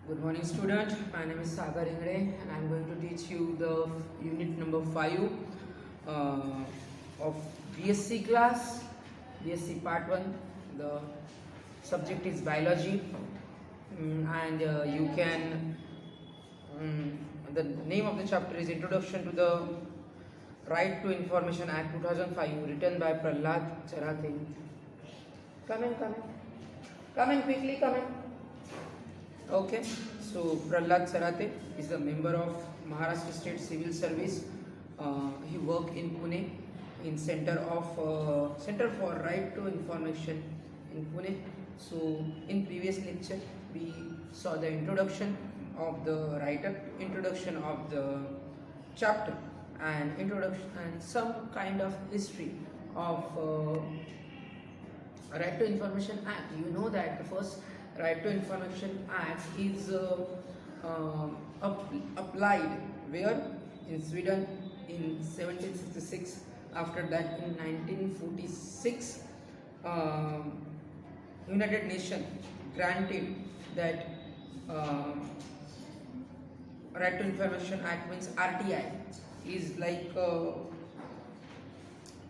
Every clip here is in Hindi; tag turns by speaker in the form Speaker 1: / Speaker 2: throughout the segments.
Speaker 1: Good morning, student. My name is Sagar Ingre, and I'm going to teach you the unit number 5 of BSc class, BSc Part 1. The subject is biology, and you can. The name of the chapter is Introduction to the Right to Information Act 2005, written by Prahlad Charathe. Come in quickly, come in. Okay, so Prahlad Charathe is a member of Maharashtra State Civil Service. He worked in Pune in Center for Right to Information in Pune. So in previous lecture we saw the introduction of the writer, introduction of the chapter, and introduction and some kind of history of Right to Information Act. You know that the first Right to Information Act is applied where? In Sweden in 1766. After that, in 1946, United Nations granted that Right to Information Act means RTI is like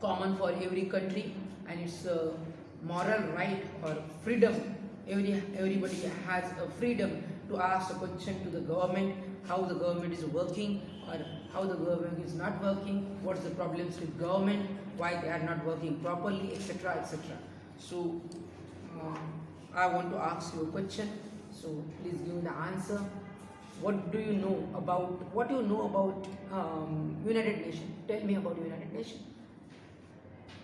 Speaker 1: common for every country, and it's a moral right or freedom. Everybody has a freedom to ask a question to the government, how the government is working or how the government is not working, what's the problems with government, why they are not working properly, etc., etc. So I want to ask you a question, so please give me the answer. What do you know about United Nations? Tell me about United Nations.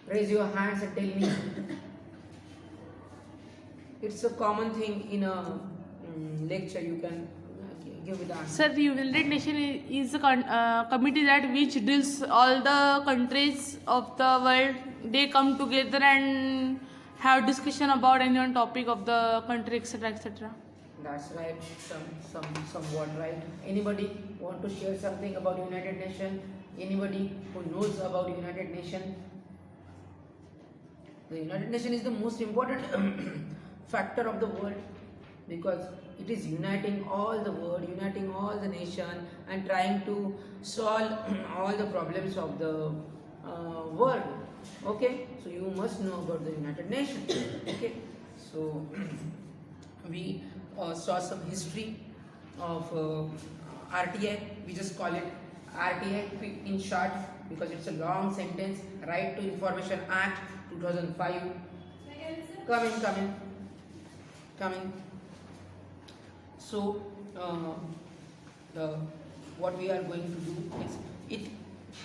Speaker 1: Raise your hands and tell me. It's a common thing in a lecture. You can give me the answer.
Speaker 2: Sir, the United Nations is a committee that which deals all the countries of the world. They come together and have discussion about any one topic of the country, etc., etc.
Speaker 1: That's right. Somewhat right. Anybody want to share something about United Nations? Anybody who knows about United Nations? The United Nations is the most important factor of the world, because it is uniting all the world, uniting all the nation, and trying to solve all the problems of the world. Okay, so you must know about the United Nations. Okay, so we saw some history of RTI. We just call it RTI in short because it's a long sentence. Right to Information Act 2005. Come in. So what we are going to do is it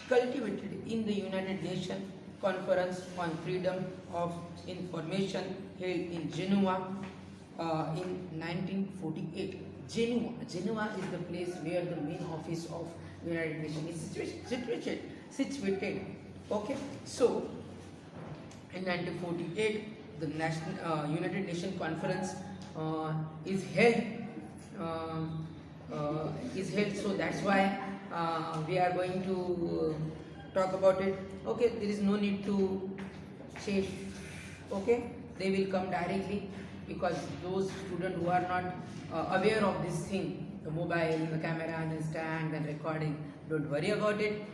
Speaker 1: cultivated in the United Nations Conference on Freedom of Information held in Geneva in 1948. Geneva is the place where the main office of United Nations is situated. Okay, so in 1948 the United Nations Conference is held. So that's why we are going to talk about it. Okay, there is no need to say. Okay, they will come directly, because those students who are not aware of this thing, the mobile, the camera, and the stand and recording, don't worry about it.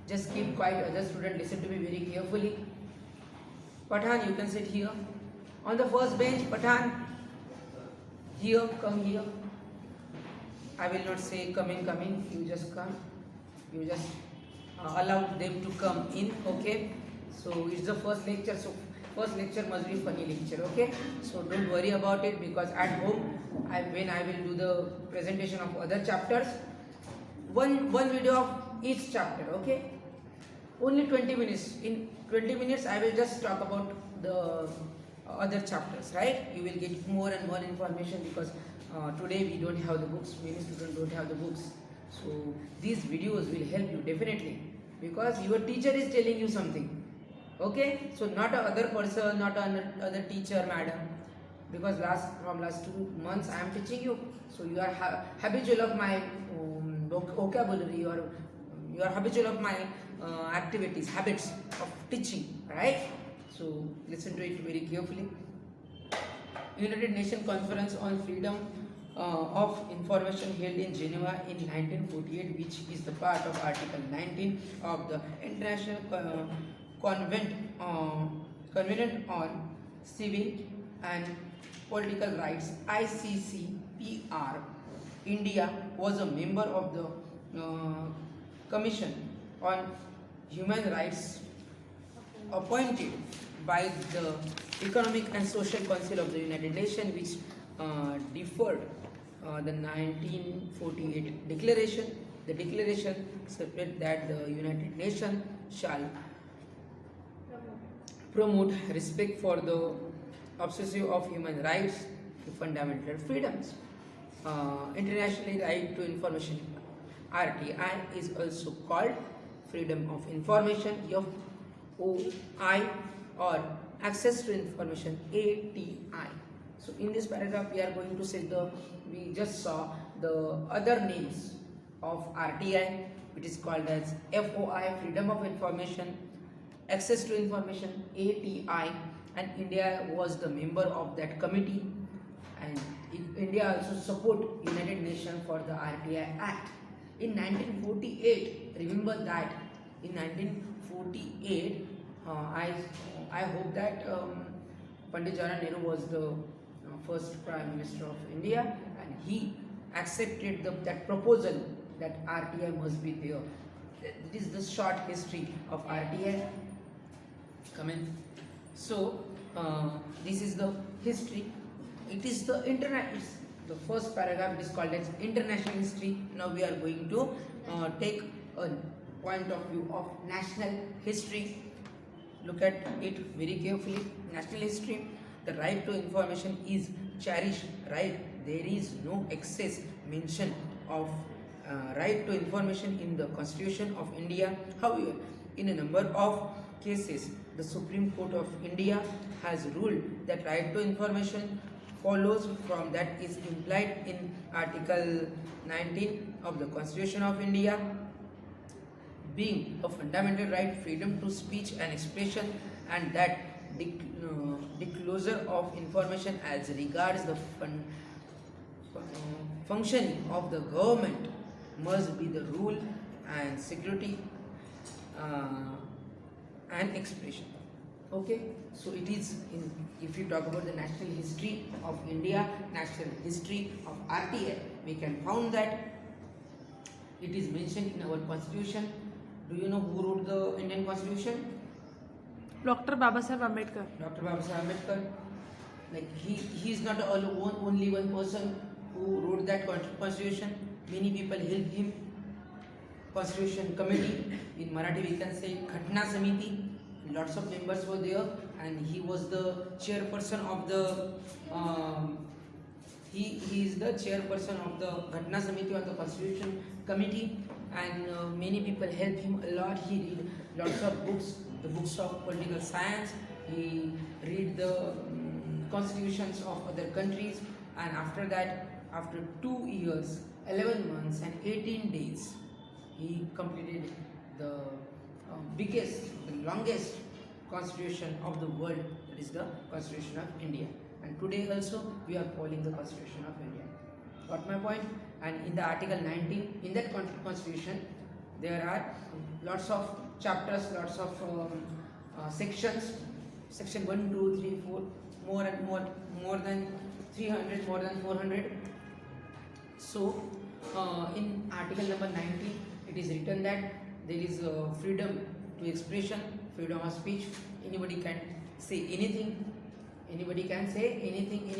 Speaker 1: Just keep quiet. Other students, listen to me very carefully. Pathan, you can sit here on the first bench. Pathan, here, come here. I will not say come in. You just come. You just allow them to come in. Okay. So it's the first lecture. So first lecture must be funny lecture. Okay. So don't worry about it, because at home, when I will do the presentation of other chapters, one video of each chapter. Okay. Only 20 minutes. In 20 minutes, I will just talk about the other chapters, right? You will get more and more information, because today we don't have the books. Many students don't have the books. So these videos will help you definitely, because your teacher is telling you something. Okay? So not a other person, not another teacher, madam. Because from last 2 months I am teaching you. So you are habitual of my vocabulary, or you are habitual of my activities, habits of teaching, right? So listen to it very carefully. United Nations Conference on Freedom of Information held in Geneva in 1948, which is the part of Article 19 of the International Convent, Covenant on Civil and Political Rights (ICCPR). India was a member of the Commission on Human Rights appointed by the Economic and Social Council of the United Nations, which deferred the 1948 declaration. The declaration stated that the United Nations shall promote respect for the obsessive of human rights to fundamental freedoms. Internationally, right to information (RTI) is also called freedom of information (FOI) or access to information (ATI). So in this paragraph we are going to say we just saw the other names of RTI, which is called as FOI, freedom of information, access to information (ATI), and India was the member of that committee, and India also support United Nations for the RTI Act. In 1948, remember that in 1948, I hope that Pandit Jawaharlal Nehru was the first Prime Minister of India, and he accepted that proposal that RTI must be there. This is the short history of RTI. Come in. So this is the history. It is the the first paragraph is called as international history. Now we are going to take a point of view of national history. Look at it very carefully. National history. The right to information is cherished right. There is no excess mention of right to information in the Constitution of India. However, in a number of cases, the Supreme Court of India has ruled that right to information follows from that is implied in Article 19 of the Constitution of India, being a fundamental right, freedom to speech and expression, and that disclosure of information as regards the functioning of the government must be the rule and security and expression. Okay, so it is in, if you talk about the national history of India, national history of RTI, we can found that it is mentioned in our constitution. Do you know who wrote the Indian Constitution?
Speaker 2: Dr. Babasaheb Ambedkar.
Speaker 1: Dr. Babasaheb Ambedkar. Like he is not only one person who wrote that constitution. Many people helped him. Constitution committee, in Marathi we can say Ghatna Samiti. Lots of members were there, and he was the chairperson of the he is the chairperson of the Ghatna Samiti on the Constitution committee, and many people helped him a lot. He read lots of books, the books of political science. He read the constitutions of other countries, and after that, after 2 years, 11 months and 18 days, he completed the biggest, the longest constitution of the world, that is the Constitution of India. And today also we are following the Constitution of India. Got my point? And in the Article 19, in that constitution, there are lots of chapters, lots of sections. Section 1, 2, 3, 4, more and more than 300, more than 400. So in Article number 19, it is written that there is freedom to expression, freedom of speech. Anybody can say anything. Anybody can say anything.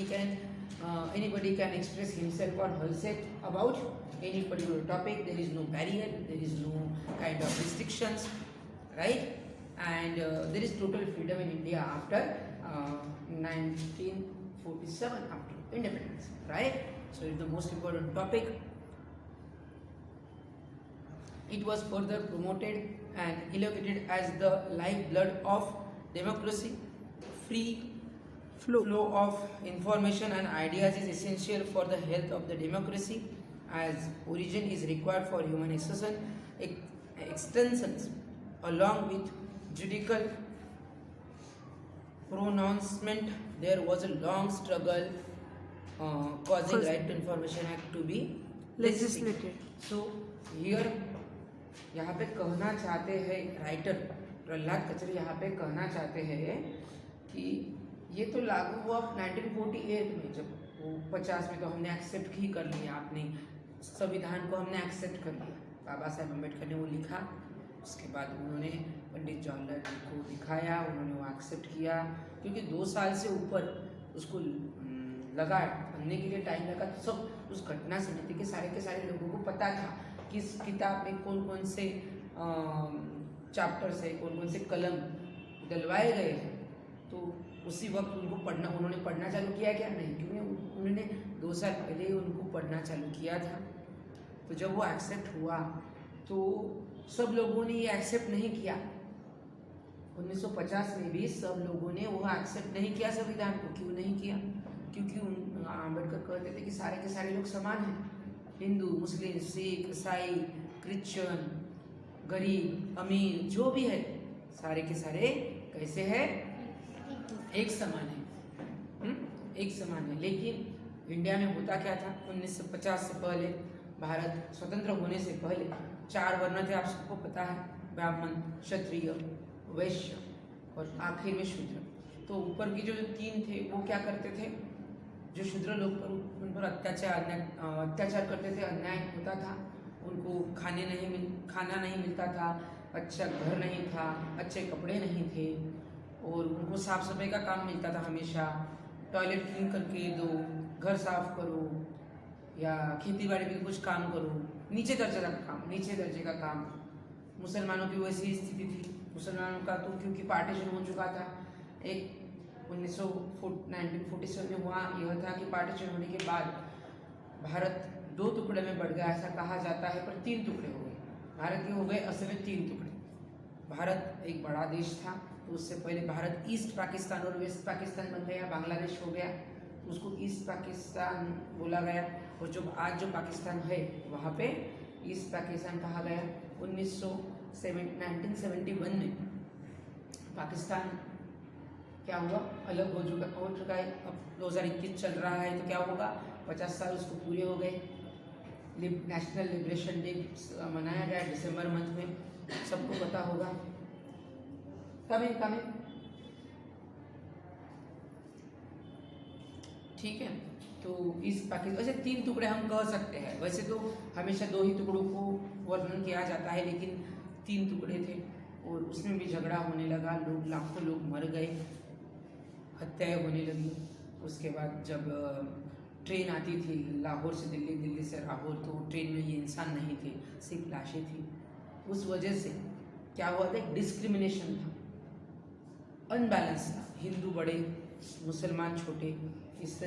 Speaker 1: Anybody can express himself or herself about any particular topic. There is no barrier. There is no kind of restrictions, right? And there is total freedom in India after 1947, after independence, right? So it's the most important topic. It was further promoted and eloquated as the lifeblood of democracy. Free flow of information and ideas is essential for the health of the democracy, as origin is required for human extensions, along with judicial pronouncement. There was a long struggle causing Right to Information Act to be
Speaker 2: Legislated.
Speaker 1: So here यहाँ पे कहना चाहते हैं राइटर प्रहलाद कचरी यहाँ पे कहना चाहते हैं कि ये तो लागू हुआ 1948 में, जब वो 50 में तो हमने एक्सेप्ट ही कर लिया, अपने संविधान को हमने एक्सेप्ट कर लिया, बाबा साहेब अम्बेडकर ने वो लिखा, उसके बाद उन्होंने पंडित जवाहरलाल नेहरू को दिखाया, उन्होंने वो एक्सेप्ट किया, क्योंकि 2 साल से ऊपर उसको लगा बनने के लिए टाइम लगा, तो सब उस घटना समिति के सारे लोगों को पता था कि इस किताब में कौन कौन से चैप्टर्स है, कौन कौन से कलम डलवाए गए हैं। तो उसी वक्त उन्होंने पढ़ना चालू किया क्या? नहीं, क्योंकि उन्होंने 2 साल पहले ही उनको पढ़ना चालू किया था। तो जब वो एक्सेप्ट हुआ तो सब लोगों ने ये एक्सेप्ट नहीं किया। 1950 में भी सब लोगों ने वो एक्सेप्ट नहीं किया संविधान को। क्यों नहीं किया? क्योंकि अम्बेडकर कहते थे कि सारे के सारे लोग समान हैं, हिंदू, मुस्लिम, सिख, ईसाई, क्रिश्चियन, गरीब, अमीर, जो भी है, सारे के सारे कैसे है? एक समान है, एक समान है। लेकिन इंडिया में होता क्या था? 1950 से पहले, भारत स्वतंत्र होने से पहले 4 वर्ण थे, आप सबको पता है, ब्राह्मण, क्षत्रिय, वैश्य और आखिर में शूद्र। तो ऊपर की जो 3 थे वो क्या करते थे? जो शूद्र लोग पर उन पर अत्याचार करते थे, अन्याय होता था, उनको खाना नहीं मिलता था, अच्छा घर नहीं था, अच्छे कपड़े नहीं थे, और उनको साफ सफाई का काम मिलता था हमेशा, टॉयलेट क्लीन करके दो, घर साफ करो, या खेती बाड़ी में कुछ काम करो, नीचे दर्जे का काम। मुसलमानों की वैसी स्थिति थी, मुसलमानों का तो क्योंकि पार्टीशन हो चुका था, एक 1947 में हुआ यह था कि पार्टीशन होने के बाद भारत 2 टुकड़े में बढ़ गया, ऐसा कहा जाता है, पर 3 टुकड़े हो गए। भारत के हो गए असल में 3 टुकड़े। भारत एक बड़ा देश था, तो उससे पहले भारत ईस्ट पाकिस्तान और वेस्ट पाकिस्तान बन गया, बांग्लादेश हो गया, उसको ईस्ट पाकिस्तान बोला गया, और जो आज जो पाकिस्तान है वहाँ पे ईस्ट पाकिस्तान कहा गया। 1971 में पाकिस्तान क्या हुआ? अलग हो चुका है। अब 2021 चल रहा है, तो क्या होगा? 50 साल उसको पूरे हो गए। नेशनल लिबरेशन डे मनाया गया दिसंबर मंथ में, सबको पता होगा। कमें ठीक है। तो इस पाकिस्तान वैसे 3 टुकड़े हम कह सकते हैं, वैसे तो हमेशा 2 ही टुकड़ों को वर्णन किया जाता है, लेकिन 3 टुकड़े थे, और उसमें भी झगड़ा होने लगा, लाखों लोग मर गए, हत्याएं होने लगी। उसके बाद जब ट्रेन आती थी लाहौर से दिल्ली, दिल्ली से लाहौर, तो ट्रेन में ये इंसान नहीं थे, सिर्फ लाशें थी। उस वजह से क्या हुआ था? एक डिस्क्रिमिनेशन था, अनबैलेंस था, हिंदू बड़े, मुसलमान छोटे। इस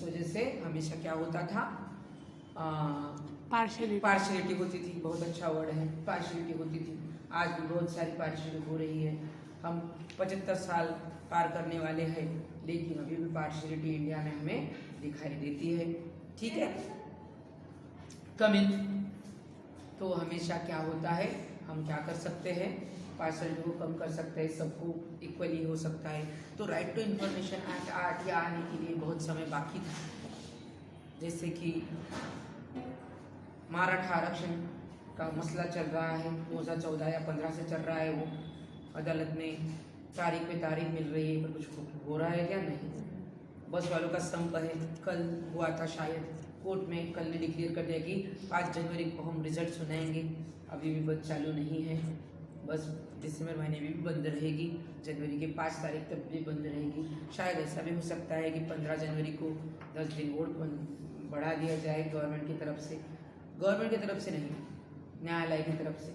Speaker 1: वजह से हमेशा क्या होता था? पार्शलिटी होती थी। बहुत अच्छा वर्ड है, पार्शलिटी होती थी। आज भी बहुत सारी पार्शलिटी हो रही है। हम 75 साल पार करने वाले हैं, लेकिन अभी भी पार्शलिटी इंडिया में हमें दिखाई देती है। ठीक है, कमिंग तो हमेशा क्या होता है? हम क्या कर सकते हैं? पार्शलिटी को कम कर सकते हैं, सबको इक्वली हो सकता है। तो राइट टू इन्फॉर्मेशन एक्ट आने के लिए बहुत समय बाकी था। जैसे कि मराठा आरक्षण का मसला चल रहा है, 2014 या 15 से चल रहा है, वो अदालत में तारीख पे तारीख मिल रही है, पर कुछ हो रहा है क्या? नहीं। बस वालों का संप है, कल हुआ था शायद, कोर्ट में कल ने डिक्लेयर कर दिया कि 5 जनवरी को हम रिजल्ट सुनाएंगे। अभी भी बस चालू नहीं है, बस दिसंबर महीने में भी बंद रहेगी, जनवरी के 5 तारीख तक भी बंद रहेगी। शायद ऐसा भी हो सकता है कि 15 जनवरी को 10 दिन और बढ़ा दिया जाए गवर्नमेंट की तरफ से नहीं, न्यायालय की तरफ से।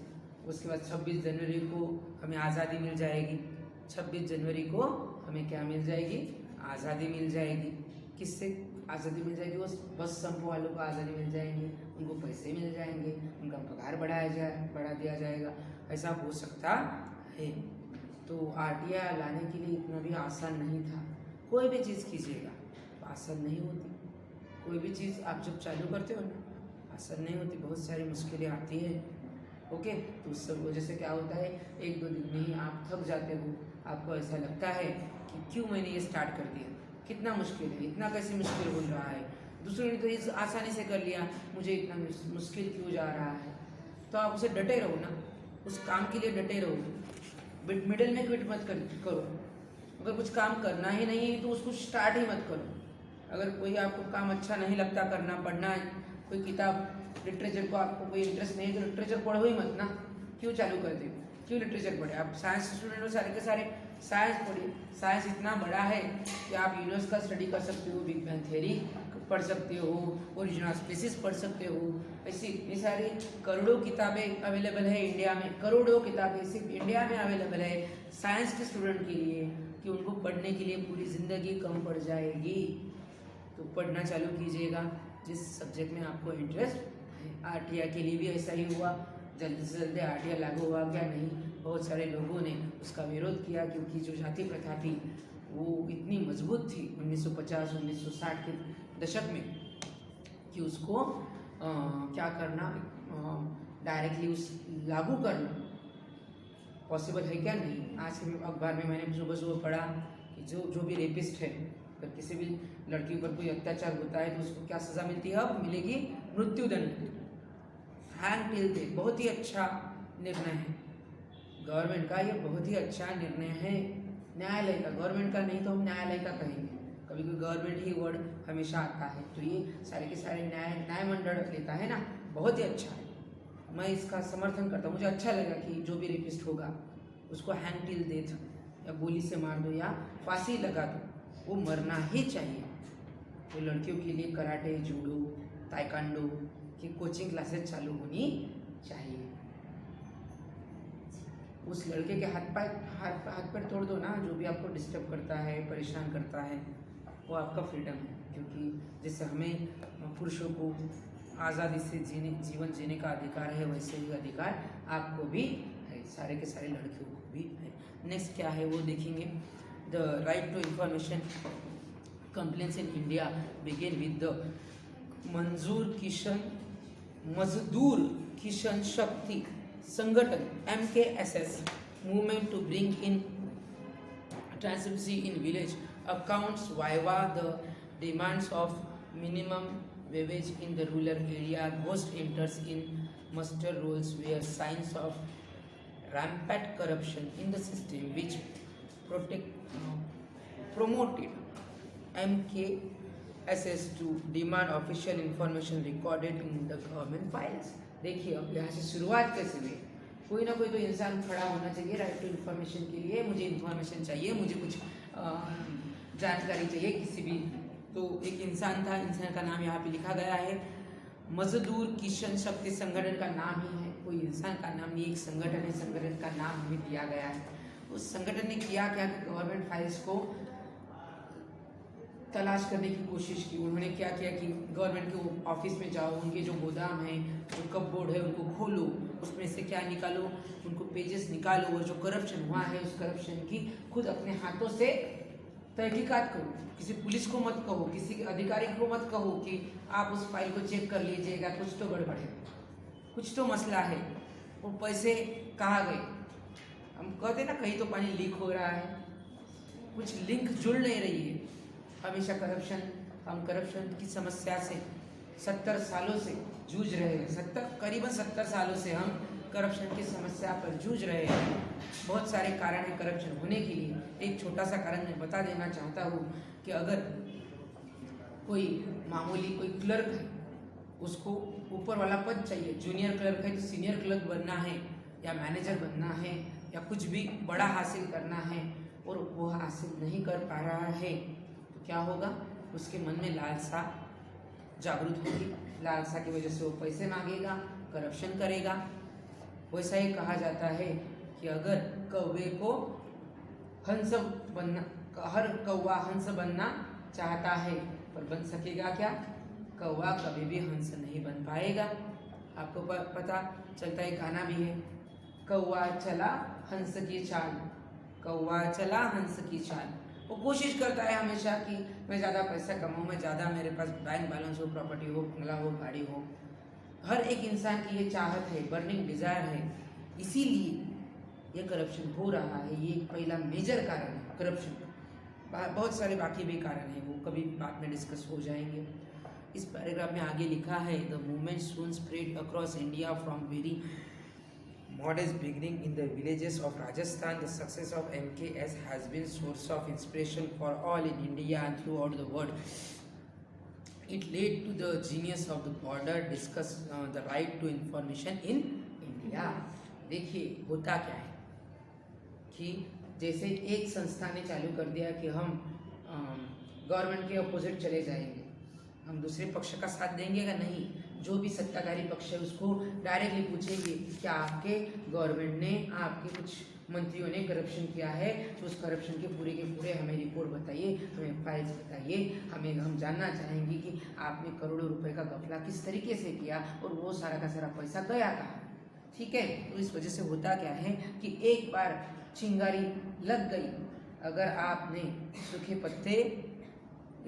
Speaker 1: उसके बाद 26 जनवरी को हमें आज़ादी मिल जाएगी। 26 जनवरी को हमें क्या मिल जाएगी? आज़ादी मिल जाएगी। किससे आज़ादी मिल जाएगी? बस संप वालों को आज़ादी मिल जाएंगी, उनको पैसे मिल जाएंगे, उनका पगार बढ़ा दिया जाएगा। ऐसा हो सकता है। तो RTI लाने के लिए इतना भी आसान नहीं था। कोई भी चीज़ कीजिएगा तो आसान नहीं होती। कोई भी चीज़ आप जब चालू करते हो ना, आसान नहीं होती, बहुत सारी मुश्किलें आती है। ओके, तो उस सब वजह से क्या होता है? 1-2 दिन में ही आप थक जाते हो। आपको ऐसा लगता है कि क्यों मैंने ये स्टार्ट कर दिया, कितना मुश्किल है, इतना कैसे मुश्किल बोल रहा है। दूसरों ने तो इस आसानी से कर लिया, मुझे इतना मुश्किल क्यों जा रहा है। तो आप उसे डटे रहो ना, उस काम के लिए डटे रहो, मिडिल में क्विट मत करो। अगर कुछ काम करना ही नहीं है तो उसको स्टार्ट ही मत करो। अगर कोई आपको काम अच्छा नहीं लगता करना, पढ़ना है, कोई किताब लिटरेचर को आपको कोई इंटरेस्ट नहीं है तो लिटरेचर पढ़ो ही मत ना। क्यों चालू कर दे, क्यों लिटरेचर पढ़े। आप साइंस स्टूडेंट हो, सारे के सारे साइंस पढ़िए। साइंस इतना बड़ा है कि आप यूनिवर्स का स्टडी कर सकते हो, बिग बैंग थ्योरी पढ़ सकते हो, ओरिजिनल स्पीसीज पढ़ सकते हो। ऐसी इतनी सारी करोड़ों किताबें अवेलेबल है इंडिया में, करोड़ों किताबें सिर्फ इंडिया में अवेलेबल है साइंस के स्टूडेंट के लिए, कि उनको पढ़ने के लिए पूरी ज़िंदगी कम पड़ जाएगी। तो पढ़ना चालू कीजिएगा जिस सब्जेक्ट में आपको इंटरेस्ट है। आरटीआई के लिए भी ऐसा ही हुआ, जल्दी से जल्दी आरटीआई लागू हुआ क्या? नहीं, बहुत सारे लोगों ने उसका विरोध किया, क्योंकि जो जाति प्रथा थी वो इतनी मजबूत थी 1950-1960 के दशक में कि उसको क्या करना, डायरेक्टली उस लागू करना पॉसिबल है क्या? नहीं। आज के अखबार में मैंने सुबह सुबह पढ़ा कि जो भी रेपिस्ट है, अगर किसी भी लड़की पर कोई अत्याचार होता है तो उसको क्या सज़ा मिलती है? अब मिलेगी मृत्युदंड, हैंग टिल डेथ। बहुत ही अच्छा निर्णय है गवर्नमेंट का, ये बहुत ही अच्छा निर्णय है न्यायालय का। गवर्नमेंट का नहीं तो हम न्यायालय का कहेंगे, कभी कोई गवर्नमेंट ही वर्ड हमेशा आता है, तो ये सारे के सारे न्यायमंडल लेता है ना, बहुत ही अच्छा है। मैं इसका समर्थन करता हूँ। मुझे अच्छा लगा कि जो भी रेपिस्ट होगा उसको हैंग टिल डेथ, या गोली से मार दो या फांसी लगा दो, वो मरना ही चाहिए। तो लड़कियों के लिए कराटे, जूडो, ताइक्वांडो की कोचिंग क्लासेस चालू होनी चाहिए। उस लड़के के हाथ पैर तोड़ दो ना, जो भी आपको डिस्टर्ब करता है, परेशान करता है, वो आपका फ्रीडम है। क्योंकि जैसे हमें पुरुषों को आज़ादी से जीवन जीने का अधिकार है, वैसे ही अधिकार आपको भी है, सारे के सारे लड़कियों को भी है। नेक्स्ट क्या है वो देखेंगे। The right to information complaints in India begin with the Mazdoor Kisan शक्ति संगठन MKSS movement to bring in transparency in village accounts via the demands of minimum wage in the rural area. Ghost enters in muster rolls where signs of rampant corruption in the system, which promoted MKSS to demand official information recorded in the government files. देखिए अब यहाँ से शुरुआत कैसे हुई। कोई ना कोई तो इंसान खड़ा होना चाहिए राइट टू इन्फॉर्मेशन के लिए। मुझे इन्फॉर्मेशन चाहिए, मुझे कुछ जानकारी चाहिए किसी भी। तो एक इंसान था, इंसान का नाम यहाँ पे लिखा गया है। मजदूर किशन शक्ति संगठन का नाम ही है, कोई इंसान का नाम नहीं, एक संगठन है, संगठन का नाम हमें दिया गया है। उस संगठन ने किया क्या कि गवर्नमेंट फाइल्स को तलाश करने की कोशिश की। उन्होंने क्या किया कि गवर्नमेंट के ऑफिस में जाओ, उनके जो गोदाम है, जो कपबोर्ड है, उनको खोलो, उसमें से क्या निकालो, उनको पेजेस निकालो, और जो करप्शन हुआ है उस करप्शन की खुद अपने हाथों से तहकीकात करो। किसी पुलिस को मत कहो, किसी अधिकारी को मत कहो कि आप उस फाइल को चेक कर लीजिएगा, कुछ तो गड़बड़ है, कुछ तो मसला है। वो पैसे कहाँ गए? हम कहते ना कहीं तो पानी लीक हो रहा है, कुछ लिंक जुड़ नहीं रही है। हमेशा करप्शन, हम करप्शन की समस्या से 70 सालों से जूझ रहे हैं। करीबन 70 सालों से हम करप्शन की समस्या पर जूझ रहे हैं। बहुत सारे कारण हैं करप्शन होने के लिए। एक छोटा सा कारण मैं बता देना चाहता हूँ कि अगर कोई मामूली कोई क्लर्क है, उसको ऊपर वाला पद चाहिए, जूनियर क्लर्क है तो सीनियर क्लर्क बनना है, या मैनेजर बनना है, या कुछ भी बड़ा हासिल करना है, और वो हासिल नहीं कर पा रहा है, तो क्या होगा? उसके मन में लालसा जागृत होगी। लालसा की वजह से वो पैसे मांगेगा, करप्शन करेगा। वैसा ही कहा जाता है कि अगर कौवे को हंस बनना, हर कौवा हंस बनना चाहता है, पर बन सकेगा क्या? कौवा कभी भी हंस नहीं बन पाएगा। आपको पता चलता है, गाना भी है, कौवा चला हंस की चाल, कौवा चला हंस की चाल। वो कोशिश करता है हमेशा कि मैं ज़्यादा पैसा कमाऊँ, मैं ज़्यादा, मेरे पास बैंक बैलेंस हो, प्रॉपर्टी हो, बंगला हो, गाड़ी हो। हर एक इंसान की ये चाहत है, बर्निंग डिज़ायर है। इसीलिए ये करप्शन हो रहा है। ये एक पहला मेजर कारण है करप्शन। बहुत सारे बाकी भी कारण हैं, वो कभी बाद में डिस्कस हो जाएंगे। इस पैराग्राफ में आगे लिखा है, the movement soon spread across India from very modest beginning in the villages of Rajasthan. The success of MKS has been source of inspiration for all in India and throughout the world. It led to the genius of the border discuss the right to information in India. देखिए होता क्या है कि जैसे एक संस्था ने चालू कर दिया कि हम गवर्नमेंट के अपोजिट चले जाएंगे, हम दूसरे पक्ष का साथ देंगे या नहीं, जो भी सत्ताधारी पक्ष है उसको डायरेक्टली पूछेंगे क्या आपके गवर्नमेंट ने, आपके कुछ मंत्रियों ने करप्शन किया है, तो उस करप्शन के पूरे हमें रिपोर्ट बताइए, हमें फाइल्स बताइए, हम जानना चाहेंगे कि आपने करोड़ों रुपए का घपला किस तरीके से किया और वो सारा का सारा पैसा गया कहाँ। ठीक है, तो इस वजह से होता क्या है कि एक बार चिंगारी लग गई, अगर आपने सूखे पत्ते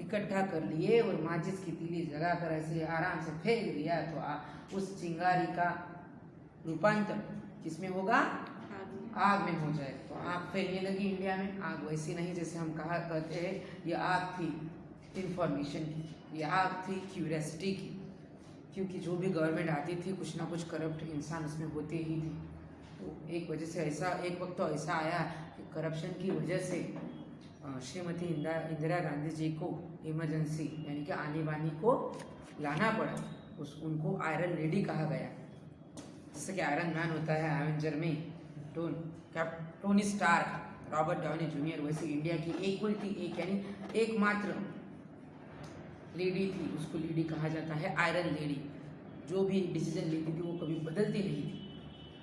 Speaker 1: इकट्ठा कर लिए और माचिस की तीली जलाकर ऐसे आराम से फेंक दिया तो उस चिंगारी का रूपांतर किसमें होगा, आग में हो जाए। तो आग फैलने लगी इंडिया में। आग वैसी नहीं जैसे हम कहते हैं ये आग थी इंफॉर्मेशन की, ये आग थी क्यूरियोसिटी की, क्योंकि जो भी गवर्नमेंट आती थी कुछ ना कुछ करप्ट इंसान उसमें होते ही थे। तो एक वजह से ऐसा एक वक्त तो ऐसा आया कि करप्शन की वजह से श्रीमती इंदिरा गांधी जी को इमरजेंसी यानी कि आने बानी को लाना पड़ा। उनको आयरन लेडी कहा गया, जैसे कि आयरन मैन होता है एवेंजर में Tony Stark, Robert Downey junior, वैसे इंडिया की एक यानी एकमात्र लेडी थी, उसको लेडी कहा जाता है, आयरन लेडी। जो भी डिसीजन लेती थी वो कभी बदलती नहीं थी,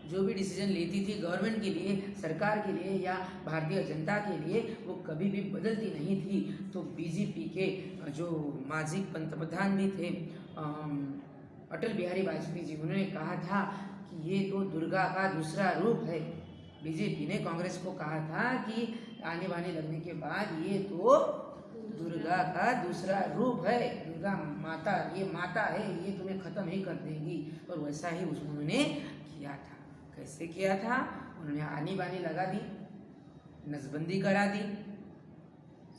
Speaker 1: जो भी डिसीजन लेती थी गवर्नमेंट के लिए, सरकार के लिए या भारतीय जनता के लिए, वो कभी भी बदलती नहीं थी। तो बीजेपी के जो माजी पंतप्रधान भी थे अटल बिहारी वाजपेयी जी, उन्होंने कहा था कि ये तो दुर्गा का दूसरा रूप है। बीजेपी ने कांग्रेस को कहा था कि आने बाने लगने के बाद ये तो दुर्गा का दूसरा रूप है, दुर्गा माता, ये माता है, ये तुम्हें खत्म ही कर देगी। और वैसा ही उन्होंने किया था। कैसे किया था? उन्होंने आनी बानी लगा दी, नसबंदी करा दी,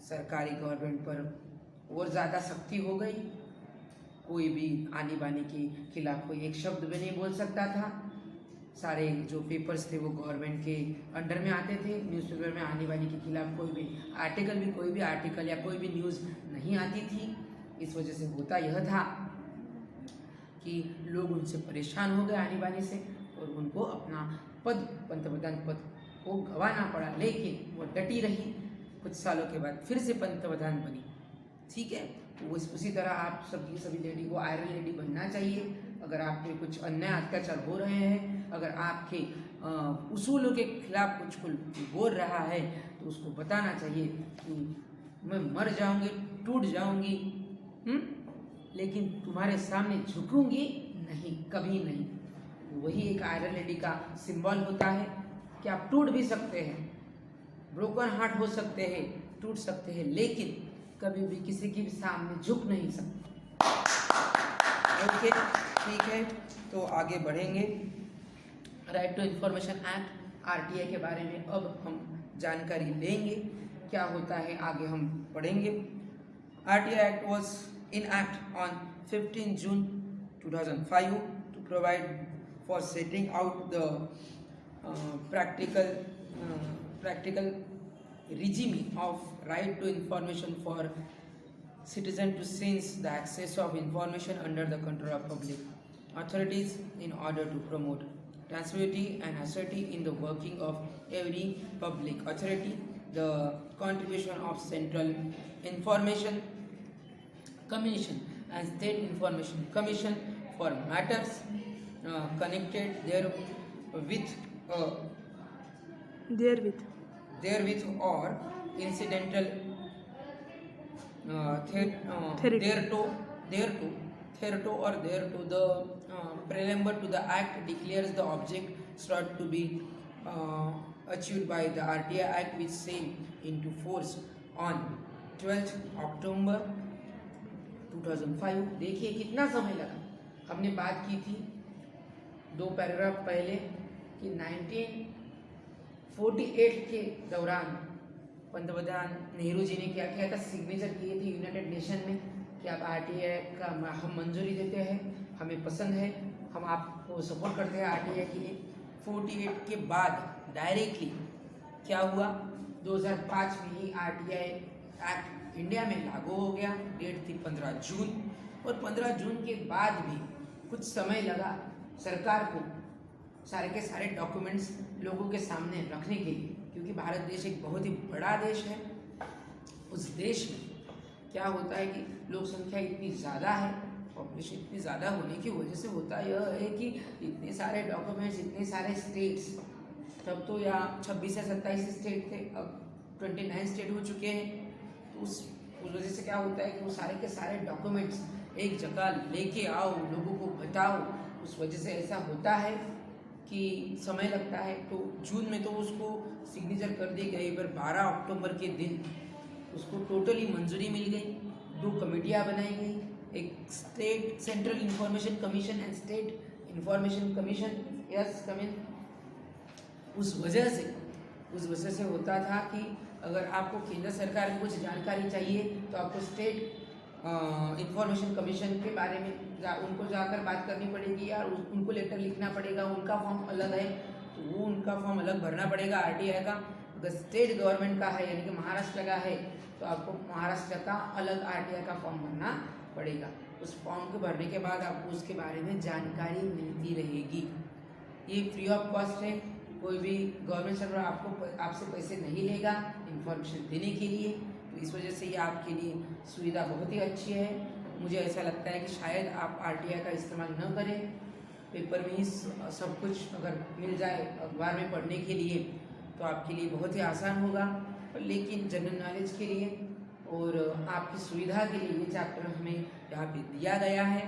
Speaker 1: सरकारी गवर्नमेंट पर और ज़्यादा सख्ती हो गई, कोई भी आनी बानी के खिलाफ कोई एक शब्द भी नहीं बोल सकता था। सारे जो पेपर्स थे वो गवर्नमेंट के अंडर में आते थे, न्यूज़पेपर में आनी बानी के खिलाफ कोई भी आर्टिकल या कोई भी न्यूज़ नहीं आती थी। इस वजह से होता यह था कि लोग उनसे परेशान हो गए आनी बानी से और उनको अपना पद, पंतप्रधान पद को गंवाना पड़ा। लेकिन वो डटी रही, कुछ सालों के बाद फिर से पंतप्रधान बनी। ठीक है, तो उसी तरह आप सभी लेडी को आयरन लेडी बनना चाहिए। अगर आप पे कुछ अन्याय अत्याचार हो रहे हैं, अगर आपके उसूलों के खिलाफ कुछ बोल रहा है, तो उसको बताना चाहिए कि मैं मर जाऊंगी, टूट जाऊंगी, लेकिन तुम्हारे सामने झुकूंगी नहीं, कभी नहीं। वही एक आयरन लेडी का सिंबल होता है कि आप टूट भी सकते हैं, ब्रोकन हार्ट हो सकते हैं, टूट सकते हैं, लेकिन कभी भी किसी के भी सामने झुक नहीं सकते। ओके, ठीक है, तो आगे बढ़ेंगे। Right to information act, RTI के बारे में अब हम जानकारी लेंगे, क्या होता है आगे हम पढ़ेंगे। RTI act was enacted on 15 June 2005 to provide for setting out the practical regime of right to information for citizen to sense the access of information under the control of public authorities in order to promote transparency and ascertain in the working of every public authority, the contribution of Central Information Commission and State Information Commission for matters connected therewith or incidental thereto. The preamble to the act declares the object sought to be achieved by the RTI Act, which came into force on 12th October 2005। देखिए कितना समय लगा। हमने बात की थी 2 पैराग्राफ पहले कि 1948 के दौरान पंतप्रधान नेहरू जी ने क्या किया था, सिग्नेचर किए थे यूनाइटेड नेशन में कि आप आरटीआई का हम मंजूरी देते हैं, हमें पसंद है, हम आपको सपोर्ट करते हैं आरटीआई के लिए। 48 के बाद डायरेक्टली क्या हुआ, 2005 में ही आरटीआई एक्ट इंडिया में लागू हो गया। डेट थी 15 जून, और 15 जून के बाद भी कुछ समय लगा सरकार को सारे के सारे डॉक्यूमेंट्स लोगों के सामने रखने के लिए, क्योंकि भारत देश एक बहुत ही बड़ा देश है। उस देश में क्या होता है कि लोक संख्या इतनी ज़्यादा है, पॉपुलेशन इतनी ज़्यादा होने की वजह से होता यह है कि इतने सारे डॉक्यूमेंट्स, इतने सारे स्टेट्स, तब तो यहाँ 26 या 27 स्टेट थे, अब 29 स्टेट हो चुके हैं। तो उस वजह से क्या होता है कि वो सारे के सारे डॉक्यूमेंट्स एक जगह लेके आओ, लोगों को बताओ, उस वजह से ऐसा होता है कि समय लगता है। तो जून में तो उसको सिग्नेचर कर दी गई, पर 12 अक्टूबर के दिन उसको टोटली मंजूरी मिल गई। 2 कमेटियाँ बनाई गई, एक state central information commission and state information commission, यस कमिन। उस वजह से होता था कि अगर आपको केंद्र सरकार की कुछ जानकारी चाहिए तो आपको स्टेट इंफॉर्मेशन कमीशन के बारे में उनको जाकर बात करनी पड़ेगी, या उनको लेटर लिखना पड़ेगा। उनका फॉर्म अलग है, तो वो उनका फॉर्म अलग भरना पड़ेगा आरटीआई का। अगर स्टेट गवर्नमेंट का है, यानी कि महाराष्ट्र का है, तो आपको महाराष्ट्र का अलग आरटीआई का फॉर्म भरना पड़ेगा। उस फॉर्म को भरने के बाद आपको उसके बारे में जानकारी मिलती रहेगी। ये फ्री ऑफ कॉस्ट है, कोई भी गवर्नमेंट सर्वर आपसे पैसे नहीं लेगा इंफॉर्मेशन देने के लिए। तो इस वजह से ये आपके लिए सुविधा बहुत ही अच्छी है। मुझे ऐसा लगता है कि शायद आप आरटीआई का इस्तेमाल न करें, पेपर में ही सब कुछ अगर मिल जाए अखबार में पढ़ने के लिए तो आपके लिए बहुत ही आसान होगा। लेकिन जनरल नॉलेज के लिए और आपकी सुविधा के लिए ये चैप्टर हमें यहाँ पे दिया गया है।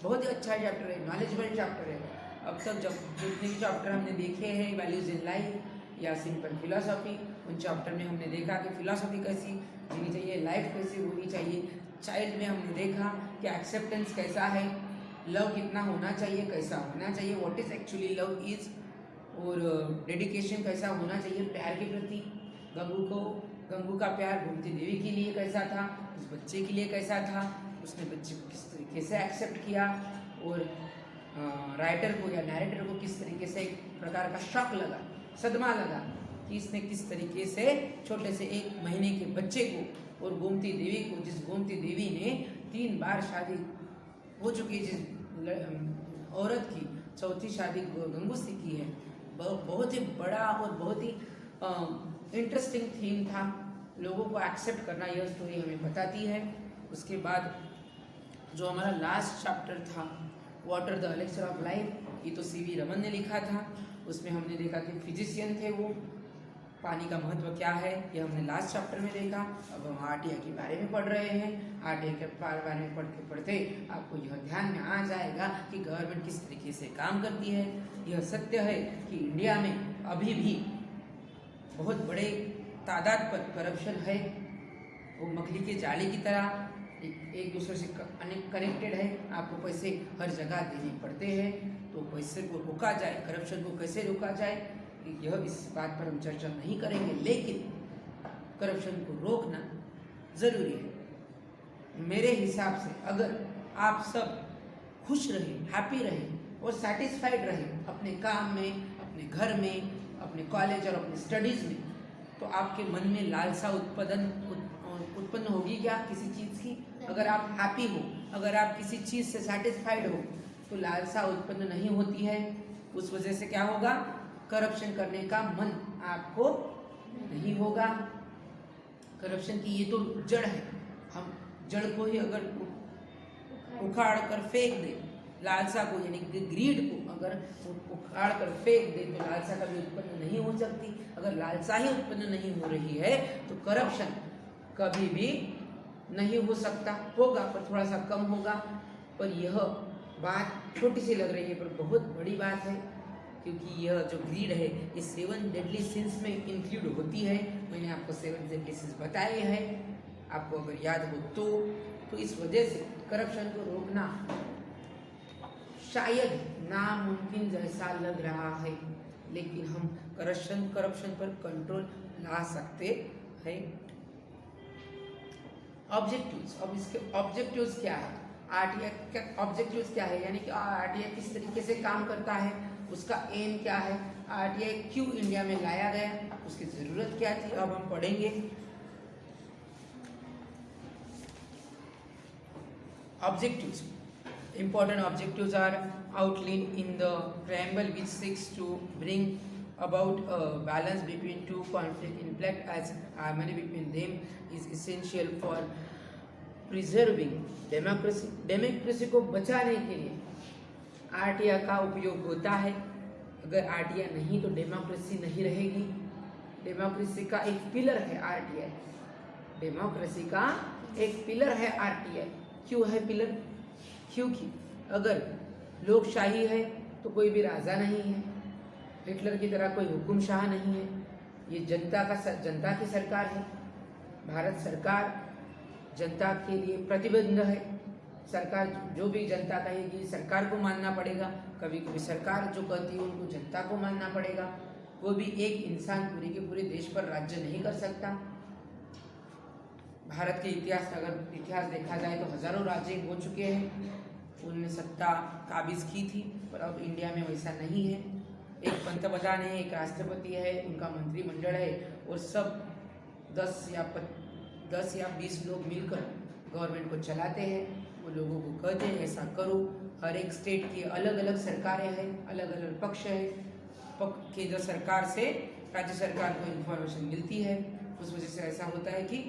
Speaker 1: बहुत ही अच्छा चैप्टर है, नॉलेजेबल चैप्टर है। अब तक जब जितने भी चैप्टर हमने देखे हैं, वैल्यूज इन लाइफ या सिंपल फिलोसॉफी, उन चैप्टर में हमने देखा कि फिलोसॉफी कैसी होनी चाहिए, लाइफ कैसी होनी चाहिए। चाइल्ड में हमने देखा कि एक्सेप्टेंस कैसा है, लव कितना होना चाहिए, कैसा होना चाहिए, what is actually love is, और डेडिकेशन कैसा होना चाहिए प्यार के प्रति। गंगू का प्यार गोमती देवी के लिए कैसा था, उस बच्चे के लिए कैसा था, उसने बच्चे को किस तरीके से एक्सेप्ट किया, और राइटर को या नैरेटर को किस तरीके से एक प्रकार का शॉक लगा, सदमा लगा कि इसने किस तरीके से छोटे से 1 महीने के बच्चे को और गोमती देवी को, जिस गोमती देवी ने 3 बार शादी हो चुकी जिस औरत की 4थी शादी गंगू से की है। बहुत ही बड़ा और बहुत ही इंटरेस्टिंग थीम था। लोगों को एक्सेप्ट करना यह स्टोरी हमें बताती है। उसके बाद जो हमारा लास्ट चैप्टर था, water the elixir of life, ये तो सीवी रमन ने लिखा था। उसमें हमने देखा कि फिजिशियन थे वो, पानी का महत्व क्या है ये हमने लास्ट चैप्टर में देखा। अब हम आरटीआई के बारे में पढ़ रहे हैं। आरटीआई के बारे में पढ़ते पढ़ते आपको यह ध्यान में आ जाएगा कि गवर्नमेंट किस तरीके से काम करती है। यह सत्य है कि इंडिया में अभी भी बहुत बड़े तादाद पर करप्शन है, वो मछली के जाले की तरह एक दूसरे से कनेक्टेड है। आपको पैसे हर जगह देने पड़ते हैं, तो पैसे को रोका जाए, करप्शन को कैसे रोका जाए, यह इस बात पर हम चर्चा नहीं करेंगे, लेकिन करप्शन को रोकना ज़रूरी है। मेरे हिसाब से अगर आप सब खुश रहे, हैप्पी रहे और सेटिस्फाइड रहे अपने काम में, अपने घर में, अपने कॉलेज और अपने स्टडीज़ में, तो आपके मन में लालसा उत्पन्न होगी क्या किसी चीज़ की? अगर आप हैप्पी हो, अगर आप किसी चीज़ से सेटिस्फाइड हो, तो लालसा उत्पन्न नहीं होती है। उस वजह से क्या होगा, करप्शन करने का मन आपको नहीं होगा। करप्शन की ये तो जड़ है, हम जड़ को ही अगर उखाड़ कर फेंक दे, लालसा को यानी ग्रीड को अगर उखाड़ कर फेंक दे तो लालसा कभी उत्पन्न नहीं हो सकती। अगर लालसा ही उत्पन्न नहीं हो रही है तो करप्शन कभी भी नहीं हो सकता। होगा पर थोड़ा सा कम होगा। पर यह बात छोटी सी लग रही है पर बहुत बड़ी बात है, क्योंकि यह जो ग्रीड है ये 7 डेडली सिंस में इंक्लूड होती है। मैंने आपको 7 डेडली सिंस बताए हैं, आपको अगर याद हो तो इस वजह से करप्शन को रोकना शायद नामुमकिन जैसा लग रहा है, लेकिन हम करप्शन पर कंट्रोल ला सकते है। ऑब्जेक्टिव्स, अब इसके ऑब्जेक्टिव्स क्या है, आरटीआई का ऑब्जेक्टिव्स क्या है, यानी कि आरटीआई किस तरीके से काम करता है, उसका एम क्या है, आरटीआई क्यों इंडिया में लाया गया, उसकी ज़रूरत क्या थी, अब हम पढ़ेंगे। Objectives. Important objectives are outlined in the preamble, which seeks to bring about a balance between two conflict in fact, as harmony between them is essential for preserving democracy. Democracy को बचाने के लिए आरटीआई का उपयोग होता है। अगर आरटीआई नहीं तो डेमोक्रेसी नहीं रहेगी। डेमोक्रेसी का एक पिलर है आरटीआई, डेमोक्रेसी का एक पिलर है आरटीआई। क्यों है पिलर? क्योंकि अगर लोकशाही है तो कोई भी राजा नहीं है, हिटलर की तरह कोई हुकुमशाह नहीं है, ये जनता की सरकार है। भारत सरकार जनता के लिए प्रतिबद्ध है। सरकार जो भी जनता कहेगी सरकार को मानना पड़ेगा। कभी कभी सरकार जो कहती है उनको जनता को मानना पड़ेगा। कोई भी एक इंसान पूरे के पूरे देश पर राज्य नहीं कर सकता। भारत के इतिहास देखा जाए तो हजारों राज्य हो चुके हैं, उन्होंने सत्ता काबिज की थी, पर अब इंडिया में वैसा नहीं है। एक पंतप्रधान है, एक राष्ट्रपति है, उनका मंत्रिमंडल है और सब 10 या 20 लोग मिलकर गवर्नमेंट को चलाते हैं। वो लोगों को कहते हैं ऐसा करो। हर एक स्टेट की अलग अलग सरकारें हैं, अलग अलग पक्ष है। केंद्र सरकार से राज्य सरकार को इन्फॉर्मेशन मिलती है। उस वजह से ऐसा होता है कि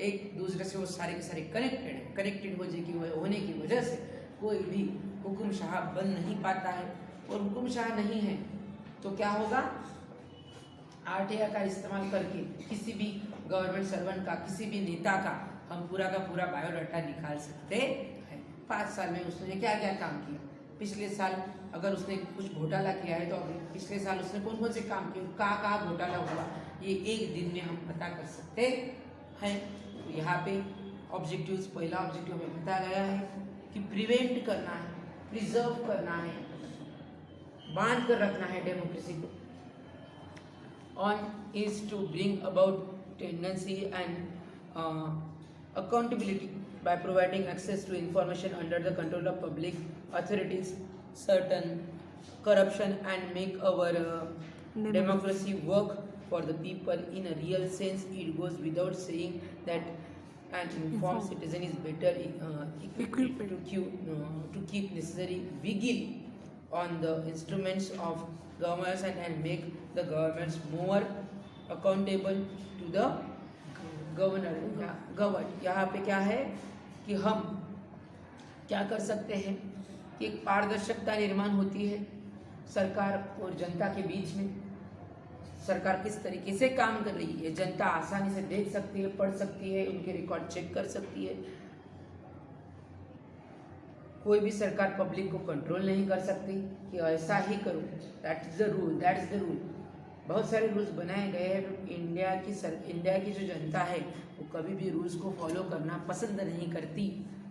Speaker 1: एक दूसरे से वो सारे के सारे कनेक्टेड होने की वजह से कोई भी हुकुमशाह बन नहीं पाता है। और हुकुमशाह नहीं है तो क्या होगा, आरटीआई का इस्तेमाल करके किसी भी गवर्नमेंट सर्वेंट का, किसी भी नेता का हम पूरा का पूरा बायोडाटा निकाल सकते हैं। 5 साल में उसने क्या क्या काम किया, पिछले साल अगर उसने कुछ घोटाला किया है तो पिछले साल उसने कौन कौन से काम किए, कहाँ घोटाला हुआ, ये एक दिन में हम पता कर सकते हैं। तो यहाँ पे ऑब्जेक्टिव्स, पहला ऑब्जेक्टिव में बताया गया है कि प्रिवेंट करना है, प्रिजर्व करना है, बांध कर रखना है डेमोक्रेसी को। On is to bring about tendency and accountability by providing access to information under the control of public authorities, certain corruption, and make our democracy work for the people in a real sense. It goes without saying that an informed citizen is better equipped to keep necessary vigil on the instruments of governments and make the governments more accountable to the governed। यहाँ पे क्या है कि हम क्या कर सकते हैं कि एक पारदर्शिता निर्माण होती है सरकार और जनता के बीच में। सरकार किस तरीके से काम कर रही है जनता आसानी से देख सकती है, पढ़ सकती है, उनके रिकॉर्ड चेक कर सकती है। कोई भी सरकार पब्लिक को कंट्रोल नहीं कर सकती कि ऐसा ही करो, दैट इज द रूल। बहुत सारे रूल्स बनाए गए हैं। इंडिया की जो जनता है वो कभी भी रूल्स को फॉलो करना पसंद नहीं करती,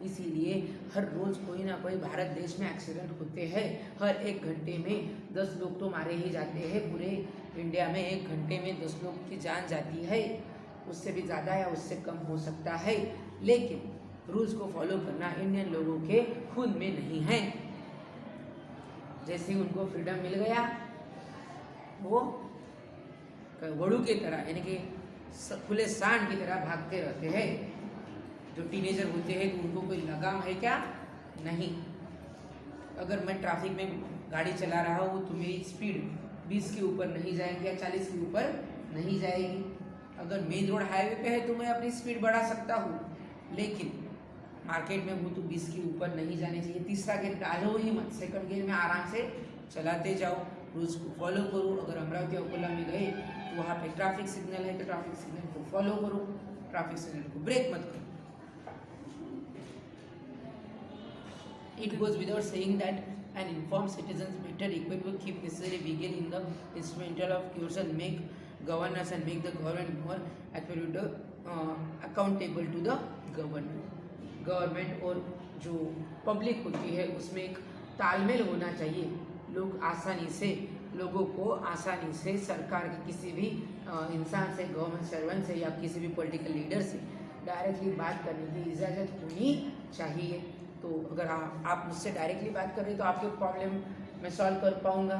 Speaker 1: इसीलिए हर रोज़ कोई ना कोई भारत देश में एक्सीडेंट होते हैं। हर 1 घंटे में 10 लोग तो मारे ही जाते हैं। पूरे इंडिया में 1 घंटे में 10 लोग की जान जाती है, उससे भी ज़्यादा या उससे कम हो सकता है। लेकिन रूल्स को फॉलो करना इंडियन लोगों के खून में नहीं है। जैसे उनको फ्रीडम मिल गया, वो वड़ू की तरह यानी कि खुले सांड की तरह भागते रहते हैं। जो टीनेजर होते हैं तो उनको कोई लगाम है क्या? नहीं। अगर मैं ट्रैफिक में गाड़ी चला रहा हूँ तो मेरी स्पीड 20 के ऊपर नहीं जाएगी या 40 के ऊपर नहीं जाएगी। अगर मेन रोड हाईवे पे है तो मैं अपनी स्पीड बढ़ा सकता हूँ, लेकिन मार्केट में हूँ तो 20 के ऊपर नहीं जाने चाहिए। तीसरा गियर डालो ही मत, सेकंड गियर में आराम से चलाते जाओ, रूल्स को फॉलो करो। अगर अमरावती अकोला में गए तो वहाँ पे ट्रैफिक सिग्नल है तो ट्रैफिक सिग्नल को फॉलो करो, ट्रैफिक सिग्नल को ब्रेक मत करो। It goes without saying that an informed citizen is better equipped to keep necessary vigil in the instrumental of coercion, make governance and make the government more accountable to the government। Government और जो पब्लिक होती है उसमें एक तालमेल होना चाहिए। लोगों को आसानी से सरकार के किसी भी इंसान से, गवर्नमेंट सर्वेंट से या किसी भी पॉलिटिकल लीडर से डायरेक्टली बात करने की इजाज़त होनी चाहिए। तो अगर आप मुझसे डायरेक्टली बात कर रहे तो आपके प्रॉब्लम मैं सॉल्व कर पाऊँगा।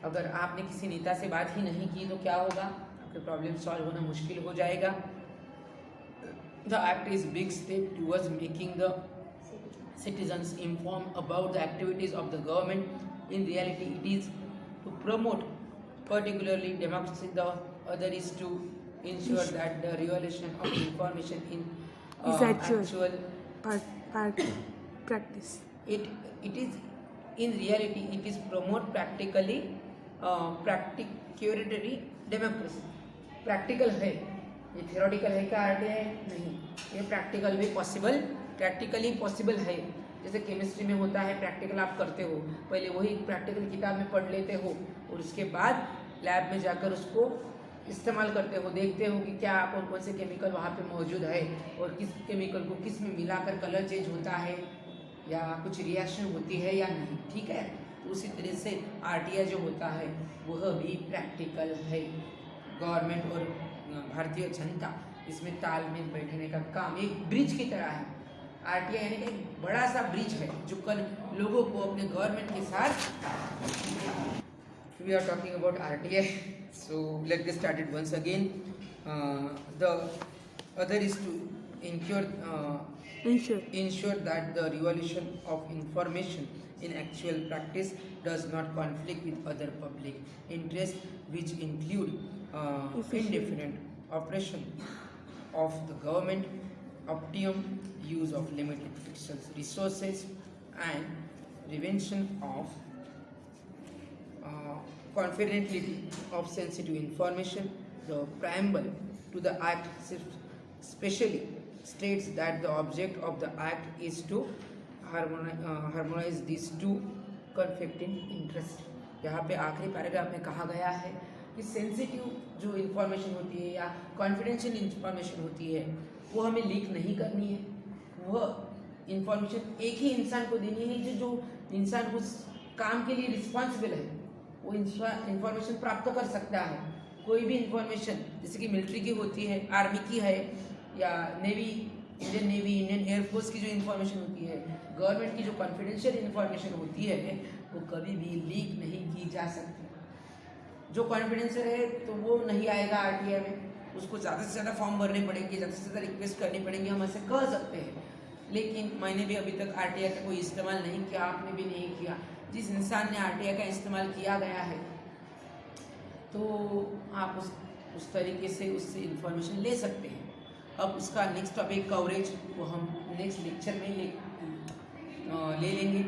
Speaker 1: अगर आपने किसी नेता से बात ही नहीं की तो क्या होगा, आपके प्रॉब्लम सॉल्व होना मुश्किल हो जाएगा। The act is big step towards making the citizens informed about the activities of the government. In reality, it is to promote particularly democracy. The other is to ensure that the revelation of information in
Speaker 3: is
Speaker 1: actual
Speaker 3: practice.
Speaker 1: It is in reality it is promote practicatory democracy. Practical है, ये थ्योरेटिकल है क्या आरटीआई? नहीं, ये प्रैक्टिकली पॉसिबल है। जैसे केमिस्ट्री में होता है, प्रैक्टिकल आप करते हो, पहले वही प्रैक्टिकल किताब में पढ़ लेते हो और उसके बाद लैब में जाकर उसको इस्तेमाल करते हो, देखते हो कि क्या कौन से केमिकल वहाँ पे मौजूद है और किस केमिकल को किस में मिलाकर कलर चेंज होता है या कुछ रिएक्शन होती है या नहीं, ठीक है। तो उसी तरह से आरटीआई जो होता है वह भी प्रैक्टिकल है। गवर्नमेंट और भारतीय जनता इसमें तालमेल बैठने का काम एक ब्रिज की तरह है। आरटीआई यानी कि एक बड़ा सा ब्रिज है जो कल लोगों को अपने गवर्नमेंट के साथ। We are talking about RTI, so let's get started once again. The other is to ensure that the revolution of information in actual practice does not conflict with other public interests, which include independent operation of the government, optimum use of limited fiscal resources, and prevention of confidentiality of sensitive information. The preamble to the act specially states that the object of the act is to harmonize these two conflicting interests. यहाँ पे आखिरी पैराग्राफ में कहा गया है कि सेंसिटिव जो इंफॉर्मेशन होती है या कॉन्फिडेंशियल इंफॉर्मेशन होती है वो हमें लीक नहीं करनी है। वह इंफॉर्मेशन एक ही इंसान को देनी है जो इंसान उस काम के लिए रिस्पॉन्सिबल है, वो इंफॉर्मेशन प्राप्त कर सकता है। कोई भी इंफॉर्मेशन जैसे कि मिलिट्री की होती है, आर्मी की है या navy, Indian navy, Indian air force की जो इंफॉर्मेशन होती है, गवर्नमेंट की जो कॉन्फिडेंशियल इंफॉर्मेशन होती है वो कभी भी लीक नहीं की जा सकती। जो कॉन्फिडेंशियल है तो वो नहीं आएगा आरटीआई में, उसको ज़्यादा से ज़्यादा फॉर्म भरने पड़ेंगे, ज़्यादा से ज़्यादा रिक्वेस्ट करनी पड़ेंगी, हम ऐसे कर सकते हैं। लेकिन मैंने भी अभी तक आरटीआई का कोई इस्तेमाल नहीं किया, आपने भी नहीं किया। जिस इंसान ने आरटीआई का इस्तेमाल किया गया है तो आप उस तरीके से उससे इंफॉर्मेशन ले सकते हैं। अब उसका नेक्स्ट टॉपिक कवरेज वो हम नेक्स्ट लेक्चर में ले लेंगे।